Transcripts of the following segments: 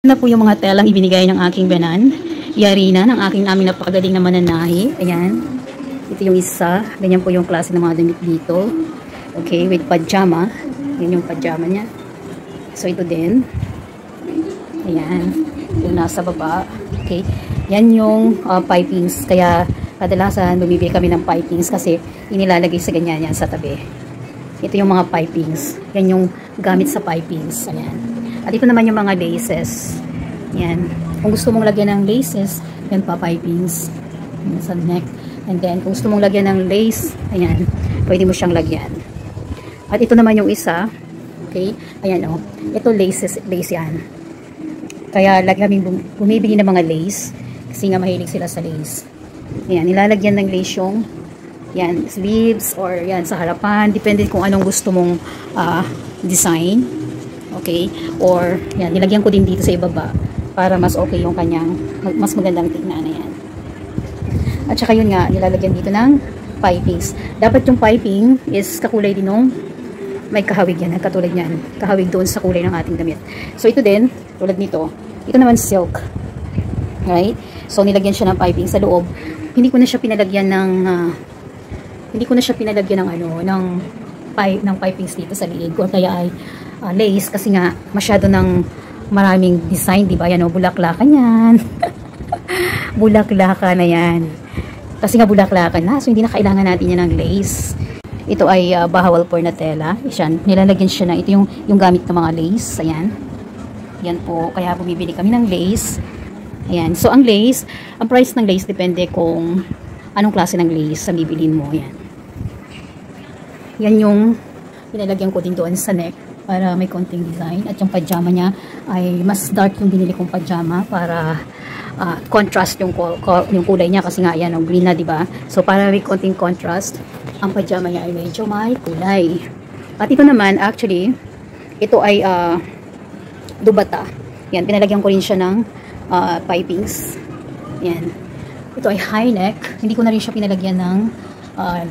Na po yung mga telang ibinigay ng aking biyanan. Yari na ng aming napakagaling na mananahi. Ayan. Ito yung isa. Ganyan po yung klase ng mga damit dito. Okay, with pajama. Yan yung pajama niya. So, ito din. Ayan. Yung nasa baba. Okay. Yan yung pipings. Kaya, kadalasan, bumibili kami ng pipings kasi inilalagay sa ganyan yan sa tabi. Ito yung mga pipings. Yan yung gamit sa pipings. Ayan. At ito naman yung mga laces. Yan. Kung gusto mong lagyan ng laces, yan pa, pipings. Yan sa neck. And then, kung gusto mong lagyan ng lace, ayan, pwede mo siyang lagyan. At ito naman yung isa. Okay? Ayan, oh. Ito lace yan. Kaya, lagi kami bumibili ng mga lace. Kasi nga, mahilig sila sa lace. Ayan, nilalagyan ng lace yung yan, sleeves, or yan, sa harapan. Depende kung anong gusto mong design. Okay? Or, yan, nilagyan ko din dito sa ibaba para mas okay yung kanyang, mas magandang tingnan na yan. At saka yun nga, nilalagyan dito ng pipings. Dapat yung piping is kakulay din nung may kahawig yan, katulad yan. Kahawig doon sa kulay ng ating damit. So, ito din, tulad nito. Ito naman silk. Right? So, nilagyan siya ng piping sa loob. Hindi ko na siya pinalagyan ng, ng pipings dito sa liig. O kaya ay lace kasi nga masyado ng maraming design, di ba? Yan o, bulaklakan yan. Bulaklakan na yan. Kasi nga bulaklakan na, so hindi na kailangan natin yan ng lace. Ito ay bahawal por na tela. Yan, nilalagyan siya na, ito yung gamit ng mga lace. Ayan. Yan po, kaya bumibili kami ng lace. Ayan, so ang lace, ang price ng lace depende kung anong klase ng lace ang bibilin mo. Yan. Yan yung nilalagyan ko din doon sa neck para may konting design. At yung pajama niya ay mas dark yung binili kong pajama para contrast yung kulay niya kasi nga yan, green na, diba? So para may konting contrast, ang pajama niya ay medyo may kulay. At ito naman, actually, ito ay dubata. Yan, pinalagyan ko rin siya ng pipings. Yan. Ito ay high neck. Hindi ko na rin siya pinalagyan ng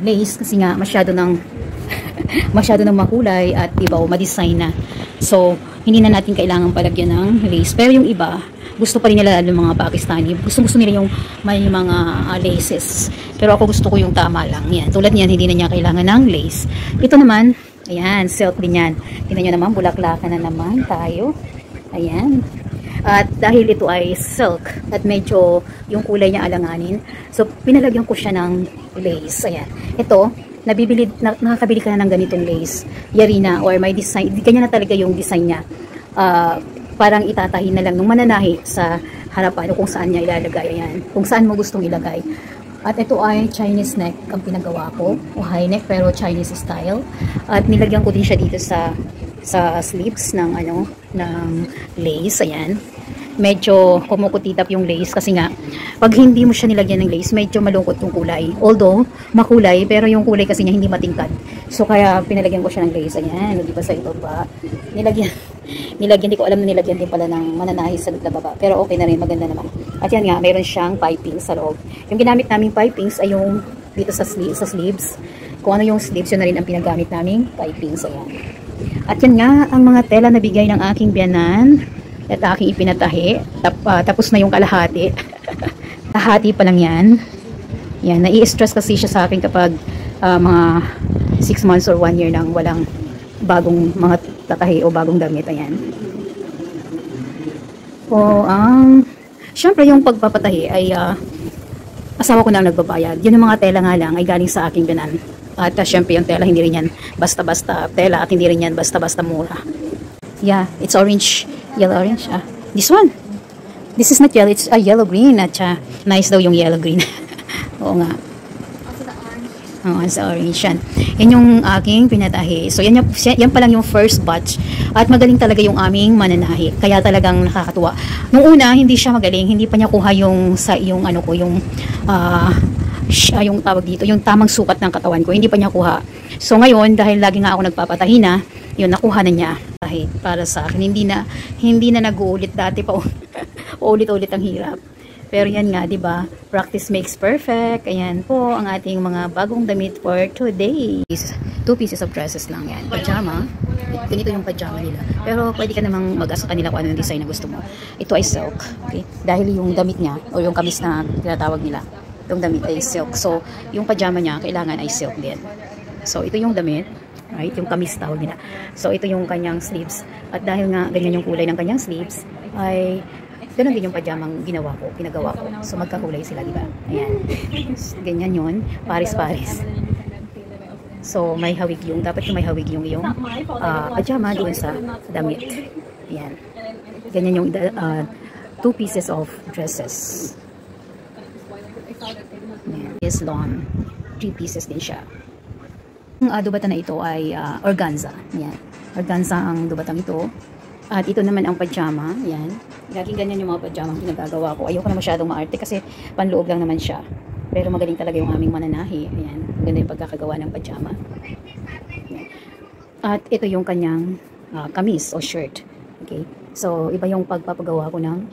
lace kasi nga masyado ng makulay at iba o ma-design na. So, hindi na natin kailangan palagyan ng lace. Pero yung iba, gusto pa rin nila ng mga Pakistani. Gusto nila yung may mga laces. Pero ako gusto ko yung tama lang. Yan. Tulad niyan, hindi na niya kailangan ng lace. Ito naman, ayan, silk din yan. Tingnan nyo naman, bulaklakan na naman tayo. Ayan. At dahil ito ay silk at medyo yung kulay niya alanganin, so pinalagyan ko siya ng lace. Ayan. Ito, nakakabili ka na ng ganitong lace, yari na, or may design, kanya na talaga yung design niya. Parang itatahin na lang nung mananahi sa harapan o kung saan niya ilalagay. Ayan. Kung saan mo gustong ilagay. At ito ay Chinese neck ang pinagawa ko, o high neck pero Chinese style. At nilagyan ko din siya dito sa sleeves ng lace. Ayan. Medyo kumukutitap yung lace kasi nga pag hindi mo siya nilagyan ng lace, medyo malungkot yung kulay. Although makulay, pero yung kulay kasi niya hindi matingkad. So kaya pinalagyan ko siya ng lace. Ayan, hindi pa sa ito ba? Nilagyan, hindi ko alam na nilagyan din pala ng mananahi sa baba. Pero okay na rin, maganda naman. At yan nga, mayroon siyang piping sa loob. Yung ginamit naming pipings ay yung dito sa sleeves. Kung ano yung sleeves, yun na rin ang pinagamit naming pipings. Ayan. At yan nga, ang mga tela na bigay ng aking biyanan at aking ipinatahi. Tapos na yung kalahati. Kalahati pa lang yan. Yan, nai-stress kasi siya sa akin kapag mga 6 months or 1 year nang walang bagong mga tatahi o bagong damit. Ayan. O, syempre yung pagpapatahi ay asawa ko na ang nagbabayad. Yun yung mga tela nga lang ay galing sa aking biyanan. At syempre yung tela, hindi rin yan basta-basta tela at hindi rin yan basta-basta mura. Yeah, it's orange. Yellow orange. This one. This is not yellow, it's a yellow green. At nice daw yung yellow green. Oo nga. Oo, sa orange yan. Yan yung aking pinatahi. So yan pa lang yung first batch. At magaling talaga yung aming mananahi. Kaya talagang nakakatuwa. Nung una, hindi siya magaling. Hindi pa niya kuha yung yung tawag dito, yung tamang sukat ng katawan ko, hindi pa niya kuha. So ngayon, dahil lagi nga ako nagpapatahi na, yun, nakuha na niya. Para sa akin, hindi na nag-uulit dati pa. Ulit-ulit ang hirap. Pero yan nga, 'di ba? Practice makes perfect. Ayan po ang ating mga bagong damit for today. 2 pieces of dresses lang yan. Pajama. Ganito yung pajama nila. Pero pwede ka namang mag-asa kanila kung ano yung design na gusto mo. Ito ay silk. Okay? Dahil yung damit niya, o yung kamis na tinatawag nila, yung damit ay silk. So, yung pajama niya, kailangan ay silk din. So, ito yung damit. Right? Yung kamis tawag nila. So, ito yung kanyang sleeves. At dahil nga ganyan yung kulay ng kanyang sleeves, ay ganun din yung pajamang pinagawa ko. So, magkakulay sila, di ba? Ayan. Ganyan yun. Paris-paris. So, may hawig yung, dapat yung may hawig yung pajama doon sa damit. Ayan. Ganyan yung 2 pieces of dresses. Ayan. Is lawn. 3 pieces din siya. Ang dubatan na ito ay organza. Ayan. Organza ang dubatang ito. At ito naman ang pajama. Ayan. Laging ganyan yung mga pajama ang ginagawa ko. Ayoko na masyadong maarte kasi panloob lang naman siya. Pero magaling talaga yung aming mananahi. Ayan. Maganda yung pagkakagawa ng pajama. Ayan. At ito yung kanyang kamis o shirt. Okay. So, iba yung pagpapagawa ko ng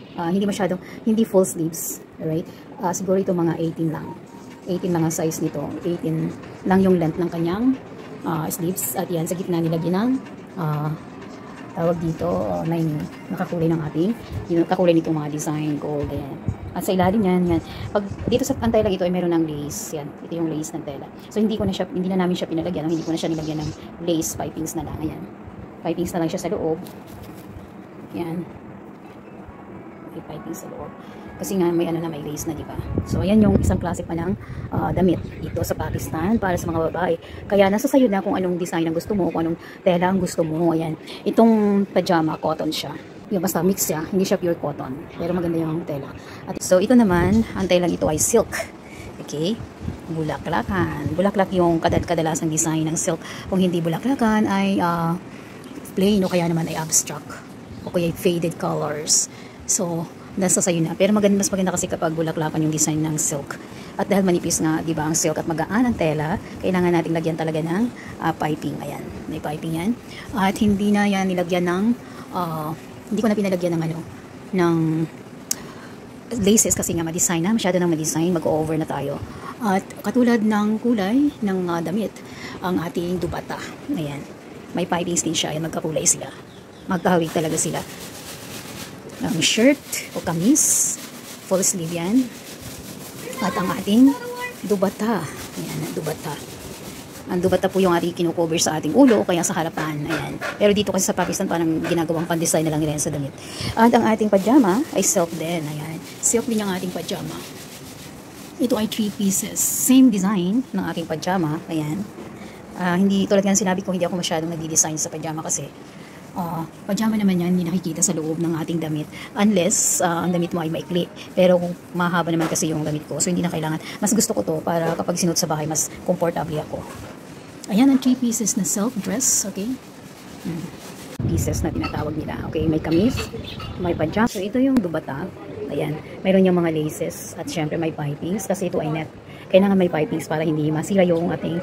hindi full sleeves. Alright. Siguro ito mga 18 lang. 18 lang ang size nito. 18 lang yung length ng kanyang sleeves. At yan, sa gitna nilagyan ng tawag dito, may nakakulay ng ating, yung nakakulay nitong mga design ko. Ganyan. At sa ilalim yan. Pag dito sa pantay lang ito ay meron ng lace. Yan. Ito yung lace ng tela. So, hindi na namin siya pinalagyan. Hindi ko na siya nilagyan ng lace pipings na lang. Ayan. Pipings na lang siya sa loob. Yan. Okay, pipings sa loob. Kasi nga may may lace na, di ba? So, ayan yung isang klase pa ng damit dito sa Pakistan para sa mga babae. Kaya nasa sayo na kung anong design ang gusto mo, kung anong tela ang gusto mo. Ayan. Itong pajama, cotton siya. Yung basta mix siya, hindi siya pure cotton. Pero maganda yung tela. At so, ito naman, ang telang ito ay silk. Okay? Bulaklakan. Bulaklak yung kadalasang design ng silk. Kung hindi bulaklakan ay plain o kaya naman ay abstract. O kaya faded colors. So, nasa sayo na. Pero mas maganda kasi kapag bulaklakan yung design ng silk. At dahil manipis nga, di ba, ang silk at magaan ang tela, kailangan nating lagyan talaga ng piping. Ayan, may piping yan. At hindi na yan nilagyan ng, hindi ko na pinalagyan ng laces kasi nga ma-design na, masyado nang ma-design, mag-over na tayo. At katulad ng kulay ng damit, ang ating dubata. Ayan, may pipings din siya. Ayan, magkakulay sila. Magkahawig talaga sila. Ang shirt o kamis, full sleeve yan. At ang ating dubata. Ayan, ang dubata. Ang dubata po yung ating kinukover sa ating ulo o kaya sa harapan. Ayan. Pero dito kasi sa Pakistan parang ginagawang pan-design na lang nila sa damit. At ang ating pajama ay silk din. Ayan. Silk din yung ating pajama. Ito ay 3 pieces. Same design ng aking pajama. Ayan. Hindi, tulad nga sinabi ko, hindi ako masyadong nagdi-design sa pajama kasi pajama naman yan, hindi nakikita sa loob ng ating damit unless ang damit mo ay maikli. Pero kung mahaba naman kasi yung damit ko, so hindi na kailangan. Mas gusto ko to para kapag sinuot sa bahay, mas comfortable ako. Ayan ang 3 pieces na silk dress. Okay, pieces na tinatawag nila. Okay, may kamis, may pajama. So ito yung dubata. Ayan, mayroon yung mga laces at syempre may pipings kasi ito ay net. Kailangan may pipings para hindi masira yung ating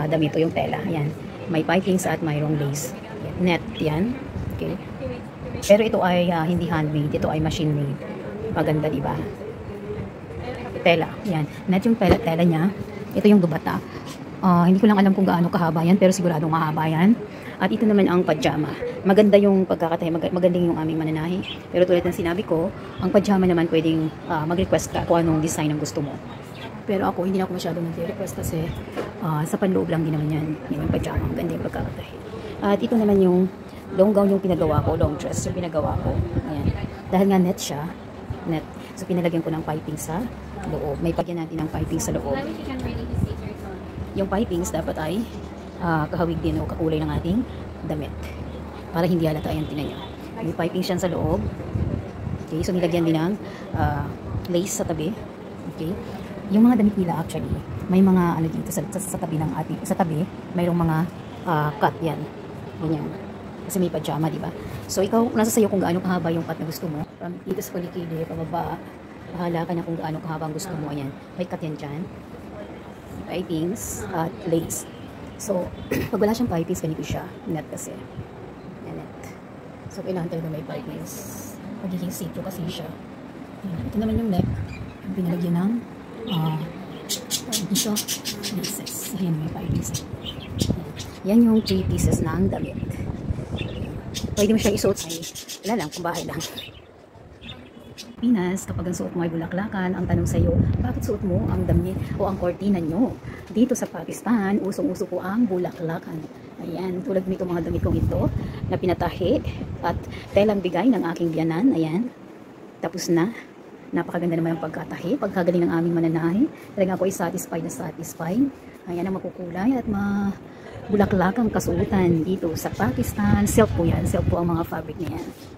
damit o yung tela. Ayan, may pipings at mayroong lace. Net yan. Okay. Pero ito ay hindi handmade. Ito ay machine made. Maganda, diba? Tela. Yan. Net yung tela niya. Ito yung dubata. Hindi ko lang alam kung gaano kahaba yan. Pero siguradong mahaba yan. At ito naman ang pajama. Maganda yung pagkakatahe. Magandang yung aming mananahi. Pero tulad ng sinabi ko, ang pajama naman pwedeng mag-request ka kung anong design ang gusto mo. Pero ako, hindi na ako masyadong nag-request kasi sa panloob lang din naman yan. Yan yung pajama. Maganda yung pagkakatahe. At ito naman yung long gown yung pinagawa ko, long dress yung pinagawa ko. Ayan. Dahil nga net siya, net. So pinalagyan ko ng piping sa loob. May pagyan natin ng piping sa loob. Yung pipings dapat ay kahawig din o kakulay ng ating damit. Para hindi halata yung tinan nyo. May piping siya sa loob. Okay, so nilagyan din ng lace sa tabi. Okay. Yung mga damit nila actually, may mga dito sa tabi ng ating, sa tabi, mayroong mga cut yan. Ganyan. Kasi may pajama, di ba? So, ikaw, nasa sayo kung gaano kahaba yung cut na gusto mo. From dito sa kulikili, pababa, bahala ka na kung gaano kahaba ang gusto mo. Ayan. May cut yan dyan. Pipings at lace. So, pag wala siyang pipings, ganito siya. Net kasi. Yan, net. So, kailangan talaga may pipings. Magiging sityo kasi siya. Ayan. Ito naman yung neck. Pinalagyan ng dito, laces. Ayan, may pipings. Yan yung 3 pieces ng damit. pwede mo siya isuot ay, wala lang, kung bahay lang. Pinas, kapag ang suot mo ay bulaklakan, ang tanong sa iyo, bakit suot mo ang damit o ang kortina nyo? Dito sa Pakistan, usong-uso po ang bulaklakan. Ayan, tulad nito mga damit kong ito, na pinatahi at telang bigay ng aking biyanan. Ayan, tapos na. Napakaganda naman ang pagkatahi, pagkagaling ng aming mananahi. Talaga ako ay satisfied na satisfied. Ayan ang makukulay at bulaklakang kasuotan dito sa Pakistan. Silk po yan, silk po ang mga fabric na yan.